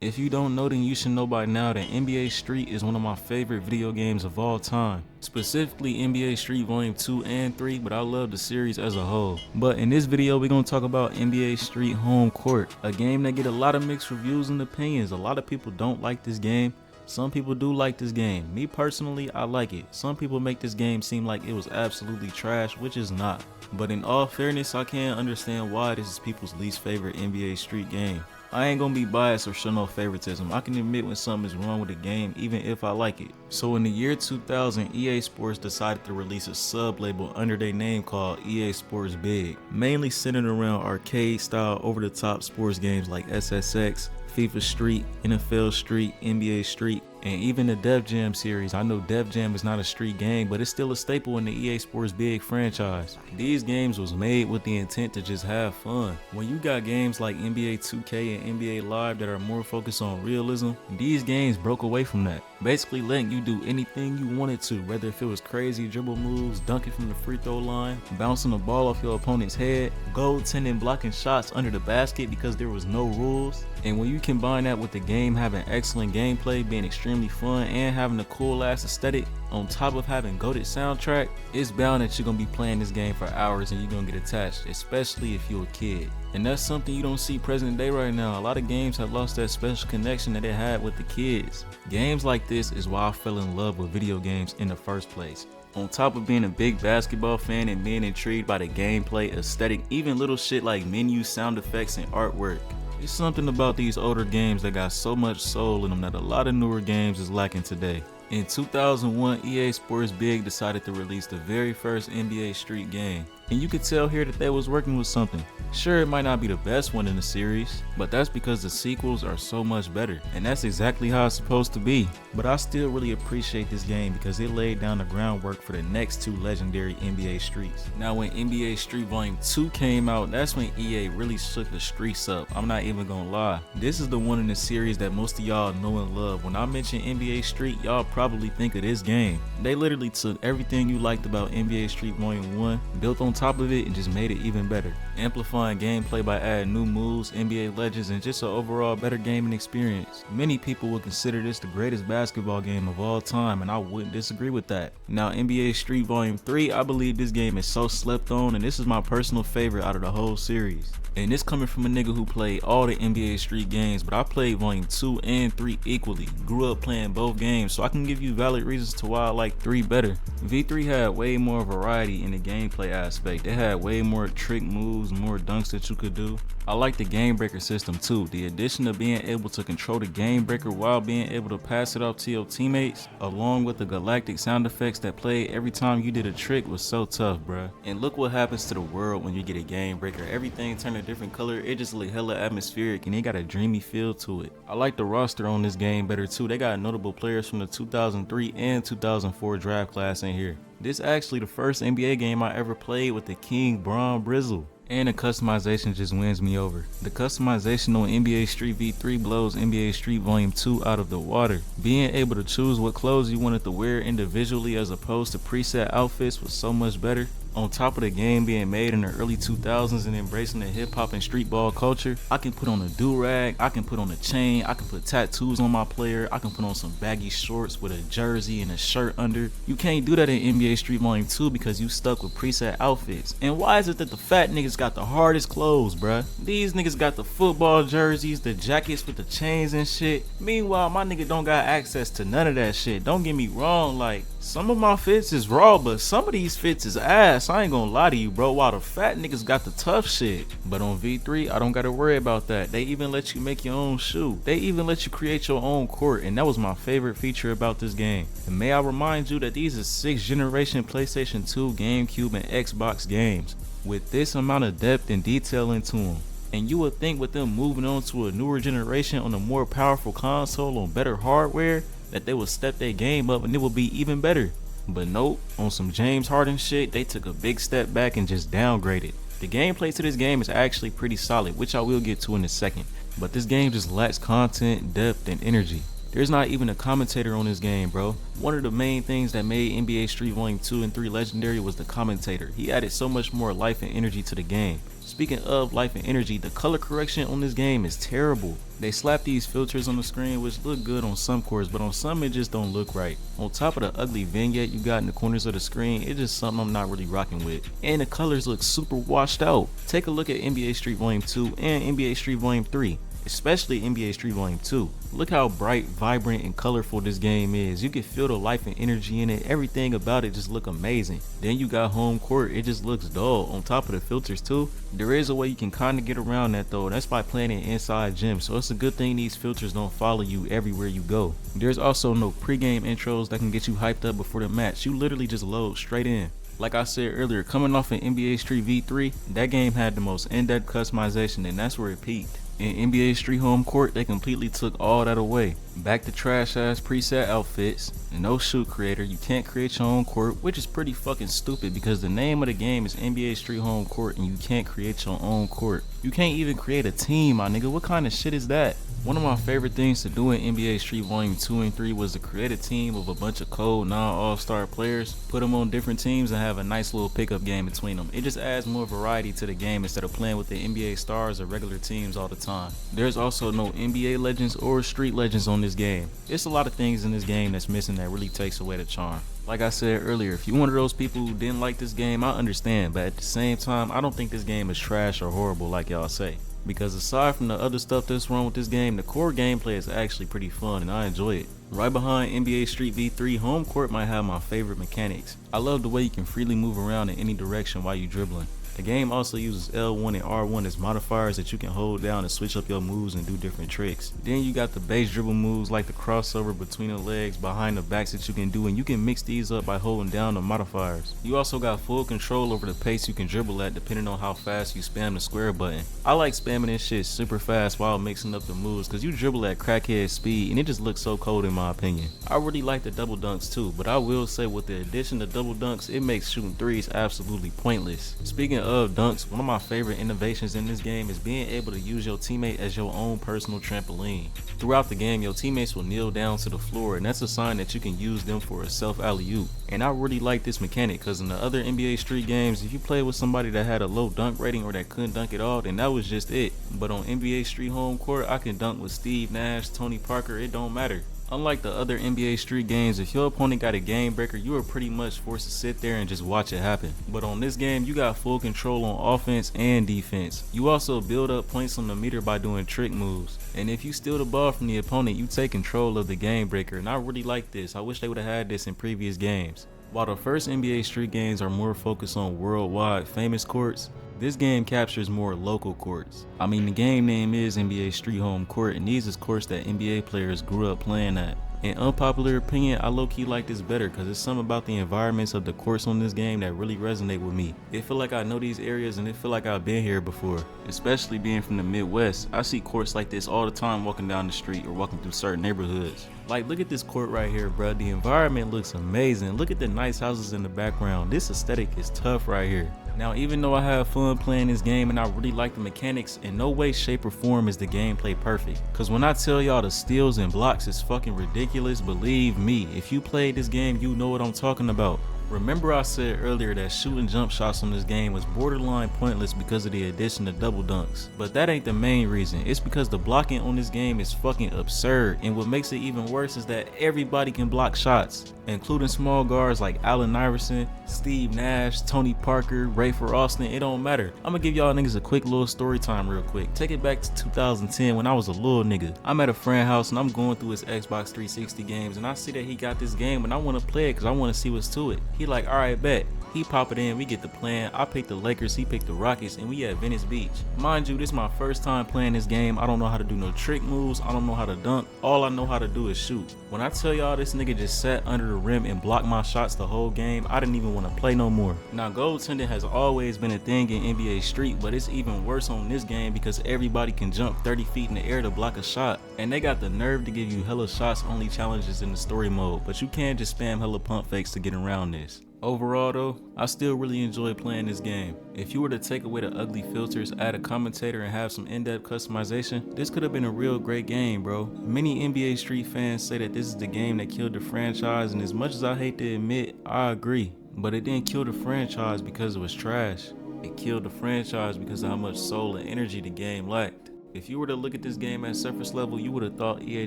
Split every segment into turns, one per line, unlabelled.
If you don't know, then you should know by now that NBA Street is one of my favorite video games of all time. Specifically NBA Street Volume 2 and 3, but I love the series as a whole. But in this video, we're going to talk about NBA Street Homecourt, a game that get a lot of mixed reviews and opinions. A lot of people don't like this game. Some people do like this game. Me personally, I like it. Some people make this game seem like it was absolutely trash, which is not. But in all fairness, I can't understand why this is people's least favorite NBA Street game. I ain't gonna be biased or show no favoritism. I can admit when something is wrong with the game, even if I like it. So in the year 2000, EA Sports decided to release a sub-label under their name called EA Sports Big, mainly centered around arcade-style over-the-top sports games like SSX, FIFA Street, NFL Street, NBA Street, and even the Def Jam series. I know Def Jam is not a street game, but it's still a staple in the EA Sports Big franchise. These games was made with the intent to just have fun. When you got games like NBA 2K and NBA Live that are more focused on realism, these games broke away from that, basically letting you do anything you wanted to, whether if it was crazy dribble moves, dunking from the free throw line, bouncing the ball off your opponent's head, goaltending, blocking shots under the basket because there was no rules. And when you combine that with the game having excellent gameplay, being extremely fun, and having a cool ass aesthetic, on top of having goated soundtrack, it's bound that you're gonna be playing this game for hours and you're gonna get attached, especially if you're a kid. And that's something you don't see present day right now. A lot of games have lost that special connection that they had with the kids. Games like this is why I fell in love with video games in the first place. On top of being a big basketball fan and being intrigued by the gameplay, aesthetic, even little shit like menus, sound effects, and artwork. It's something about these older games that got so much soul in them that a lot of newer games is lacking today. In 2001, EA Sports Big decided to release the very first NBA Street game. And you could tell here that they was working with something. Sure, it might not be the best one in the series, but that's because the sequels are so much better. And that's exactly how it's supposed to be. But I still really appreciate this game because it laid down the groundwork for the next two legendary NBA Streets. Now when NBA Street Volume 2 came out, that's when EA really shook the streets up. I'm not even gonna lie. This is the one in the series that most of y'all know and love. When I mention NBA Street, y'all probably think of this game. They literally took everything you liked about NBA Street Volume 1, built on top of it, and just made it even better. Amplifying gameplay by adding new moves, NBA legends, and just an overall better gaming experience. Many people would consider this the greatest basketball game of all time, and I wouldn't disagree with that. Now NBA Street Volume 3, I believe this game is so slept on, and this is my personal favorite out of the whole series. And this coming from a nigga who played all the NBA Street games, but I played Volume 2 and 3 equally. Grew up playing both games, so I can give you valid reasons to why I like 3 better. V3 had way more variety in the gameplay aspect. They had way more trick moves, more dunks that you could do. I like the game breaker system too. The addition of being able to control the game breaker while being able to pass it off to your teammates, along with the galactic sound effects that played every time you did a trick, was so tough, bruh. And look what happens to the world when you get a game breaker. Everything turned a different color. It just look hella atmospheric and it got a dreamy feel to it. I like the roster on this game better too. They got notable players from the 2003 and 2004 draft class in here. This actually the first NBA game I ever played with the King Braun Brizzle. And the customization just wins me over. The customization on NBA Street V3 blows NBA Street Volume 2 out of the water. Being able to choose what clothes you wanted to wear individually as opposed to preset outfits was so much better. On top of the game being made in the early 2000s and embracing the hip hop and street ball culture, I can put on a do-rag, I can put on a chain, I can put tattoos on my player, I can put on some baggy shorts with a jersey and a shirt under. You can't do that in NBA Street Volume 2 because you stuck with preset outfits. And why is it that the fat niggas got the hardest clothes, bruh? These niggas got the football jerseys, the jackets with the chains and shit. Meanwhile, my nigga don't got access to none of that shit. Don't get me wrong, like, some of my fits is raw, but some of these fits is ass. I ain't gonna lie to you, bro. While the fat niggas got the tough shit. But on V3, I don't gotta worry about that. They even let you make your own shoe. They even let you create your own court, and that was my favorite feature about this game. And may I remind you that these are 6th generation PlayStation 2, GameCube, and Xbox games, with this amount of depth and detail into them. And you would think with them moving on to a newer generation on a more powerful console on better hardware, that they would step their game up and it would be even better. But nope, on some James Harden shit, they took a big step back and just downgraded. The gameplay to this game is actually pretty solid, which I will get to in a second. But this game just lacks content, depth, and energy. There's not even a commentator on this game, bro. One of the main things that made NBA Street Volume 2 and 3 legendary was the commentator. He added so much more life and energy to the game. Speaking of life and energy, the color correction on this game is terrible. They slap these filters on the screen which look good on some courts, but on some it just don't look right. On top of the ugly vignette you got in the corners of the screen, it's just something I'm not really rocking with. And the colors look super washed out. Take a look at NBA Street Volume 2 and NBA Street Volume 3. Especially NBA Street Volume 2. Look how bright, vibrant, and colorful this game is. You can feel the life and energy in it. Everything about it just look amazing. Then you got Homecourt. It just looks dull. On top of the filters too. There is a way you can kind of get around that though. That's by playing in inside gyms. So it's a good thing these filters don't follow you everywhere you go. There's also no pre-game intros that can get you hyped up before the match. You literally just load straight in. Like I said earlier, coming off an NBA Street V3, that game had the most in-depth customization, and that's where it peaked. In NBA Street Homecourt, they completely took all that away. Back to trash ass preset outfits, and no shoot creator. You can't create your own court, which is pretty fucking stupid because the name of the game is NBA Street Homecourt and you can't create your own court. You can't even create a team, my nigga. What kind of shit is that? One of my favorite things to do in NBA Street Volume 2 and 3 was to create a team of a bunch of cold non-all-star players, put them on different teams and have a nice little pickup game between them. It just adds more variety to the game instead of playing with the NBA stars or regular teams all the time. There's also no NBA legends or street legends on this game. It's a lot of things in this game that's missing that really takes away the charm. Like I said earlier, if you're one of those people who didn't like this game, I understand, but at the same time, I don't think this game is trash or horrible like y'all say. Because aside from the other stuff that's wrong with this game, the core gameplay is actually pretty fun and I enjoy it. Right behind NBA Street V3, Homecourt might have my favorite mechanics. I love the way you can freely move around in any direction while you're dribbling. The game also uses L1 and R1 as modifiers that you can hold down to switch up your moves and do different tricks. Then you got the base dribble moves like the crossover between the legs, behind the backs that you can do, and you can mix these up by holding down the modifiers. You also got full control over the pace you can dribble at depending on how fast you spam the square button. I like spamming this shit super fast while mixing up the moves because you dribble at crackhead speed and it just looks so cold in my opinion. I really like the double dunks too, but I will say with the addition of double dunks, it makes shooting threes absolutely pointless. Speaking of dunks, one of my favorite innovations in this game is being able to use your teammate as your own personal trampoline. Throughout the game, your teammates will kneel down to the floor and that's a sign that you can use them for a self alley-oop. And I really like this mechanic because in the other NBA Street games, if you play with somebody that had a low dunk rating or that couldn't dunk at all, then that was just it. But on NBA Street Homecourt, I can dunk with Steve Nash, Tony Parker, it don't matter. Unlike the other NBA Street games, if your opponent got a game breaker, you are pretty much forced to sit there and just watch it happen. But on this game, you got full control on offense and defense. You also build up points on the meter by doing trick moves. And if you steal the ball from the opponent, you take control of the game breaker. And I really like this. I wish they would have had this in previous games. While the first NBA Street games are more focused on worldwide famous courts, this game captures more local courts. I mean, the game name is NBA Street Homecourt, and these is courts that NBA players grew up playing at. In unpopular opinion, I low-key like this better because there's something about the environments of the courts on this game that really resonate with me. It feel like I know these areas and it feel like I've been here before. Especially being from the Midwest, I see courts like this all the time walking down the street or walking through certain neighborhoods. Like, look at this court right here, bro. The environment looks amazing. Look at the nice houses in the background. This aesthetic is tough right here. Now, even though I have fun playing this game and I really like the mechanics, in no way, shape, or form is the gameplay perfect. Cause when I tell y'all the steals and blocks is fucking ridiculous, believe me, if you played this game, you know what I'm talking about. Remember I said earlier that shooting jump shots on this game was borderline pointless because of the addition of double dunks. But that ain't the main reason. It's because the blocking on this game is fucking absurd, and what makes it even worse is that everybody can block shots, including small guards like Allen Iverson, Steve Nash, Tony Parker, Rafer Alston. It don't matter. I'm gonna give y'all niggas a quick little story time real quick. Take it back to 2010 when I was a little nigga. I'm at a friend house and I'm going through his Xbox 360 games and I see that he got this game and I want to play it because I want to see what's to it. He like, alright, bet. He pop it in, we get the plan. I pick the Lakers, he picked the Rockets, and we at Venice Beach. Mind you, this is my first time playing this game. I don't know how to do no trick moves. I don't know how to dunk. All I know how to do is shoot. When I tell y'all this nigga just sat under the rim and blocked my shots the whole game, I didn't even want to play no more. Now, goaltending has always been a thing in NBA Street, but it's even worse on this game because everybody can jump 30 feet in the air to block a shot. And they got the nerve to give you hella shots only challenges in the story mode, but you can't just spam hella pump fakes to get around this. Overall though, I still really enjoy playing this game. If you were to take away the ugly filters, add a commentator and have some in-depth customization, this could have been a real great game, bro. Many NBA Street fans say that this is the game that killed the franchise, and as much as I hate to admit, I agree. But it didn't kill the franchise because it was trash. It killed the franchise because of how much soul and energy the game lacked. If you were to look at this game at surface level, you would have thought EA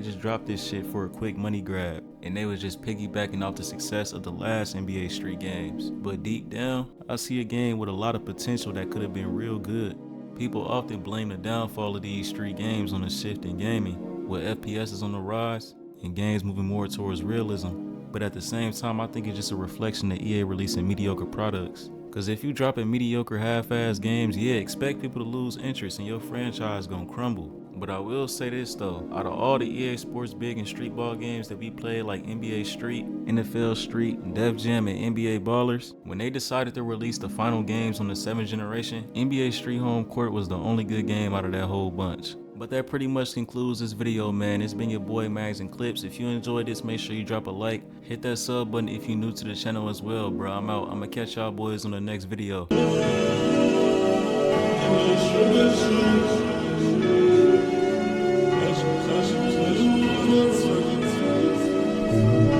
just dropped this shit for a quick money grab, and they was just piggybacking off the success of the last NBA Street games. But deep down, I see a game with a lot of potential that could have been real good. People often blame the downfall of these street games on the shift in gaming, with FPS is on the rise and games moving more towards realism. But at the same time, I think it's just a reflection of EA releasing mediocre products. Cause if you dropping mediocre half-ass games, yeah, expect people to lose interest and your franchise gonna crumble. But I will say this though, out of all the EA Sports big and street ball games that we played like NBA Street, NFL Street, Def Jam, and NBA Ballers, when they decided to release the final games on the 7th generation, NBA Street Homecourt was the only good game out of that whole bunch. But that pretty much concludes this video, man. It's been your boy Mags and Clips. If you enjoyed this, make sure you drop a like. Hit that sub button if you're new to the channel as well, bro. I'm out. I'm gonna catch y'all boys on the next video.
Thank you.